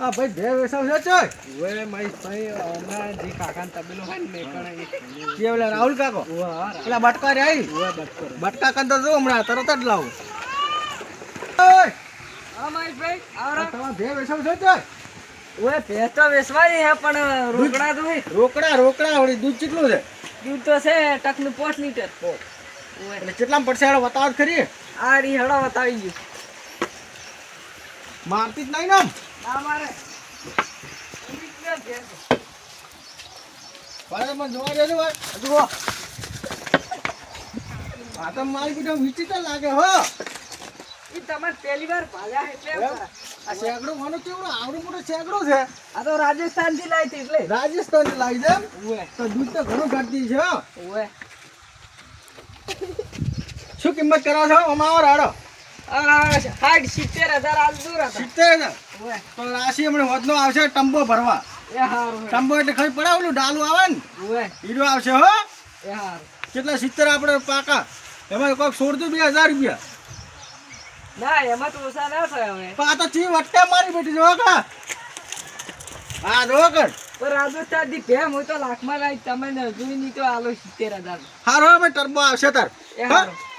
આ ભાઈ ભે વેસાવ છે ચોય ઓય મારી ભાઈ હમણાં જે કાકાને તબેલો હોય ને કણે કે ઓલા રાહુલ કાકો ઓય પેલા બટકા રે આવી ઓય બટકો બટકા કંદર જો હમણાં તરત જ લાવું ઓય હા મારી ભાઈ આવરા તમાર ભે વેસાવ છે ચોય ઓય ભેંસ તો વેચવાની હે પણ રોકડા તો રોકડા વળી દૂધ કેટલું છે દૂધ તો છે ટકનું 5 લીટર ઓય એટલે કેટલામાં પડશે હેડો બતાવ ખરી આ રી હડો બતાવી ગયું મારતી જ નહીં ને ના મારે ભાઈ મને જોવા દેજો ભાઈ જુઓ આ તો મારી બેટા વિચિત્ર લાગે હો ઈ તમારે પહેલી વાર ભાલ્યા એટલે એમ? આ શેકડો માનો કેવડો આવડો મોટો શેકડો છે આ તો રાજસ્થાન થી લાવી હતી એટલે રાજસ્થાન થી લાવી છે એમ? ઓય તો દૂધ તો ઘણું ઘટતી છે હો. ઓય શું કિંમત કરો છો અમારો રાડો 60-70,000 આલ દૂર હતા 70,000 ઓય તો રાશિ હમણાં વધનો આવશે ટંબો ભરવા એ હારું ટંબો એટલે ખરી પડે ઓલું ડાલું આવે ને ઓય હીરો આવશે હો એ હારું કેટલા 70 આપણે પાકા એમાં કોઈક 16,000 રૂપિયા ના એમાં તો ઓછા ના થાય હવે પણ આ તો ચી વટ્ટે મારી બેટી જો કા હા જો કર પણ રાજસ્થાન થી ભેમ હોય તો લાખમાં લાવી તમે જોઈ નહીં તો આલો 70,000 હારો હવે ટર્બો આવશે તાર એ હા? હારું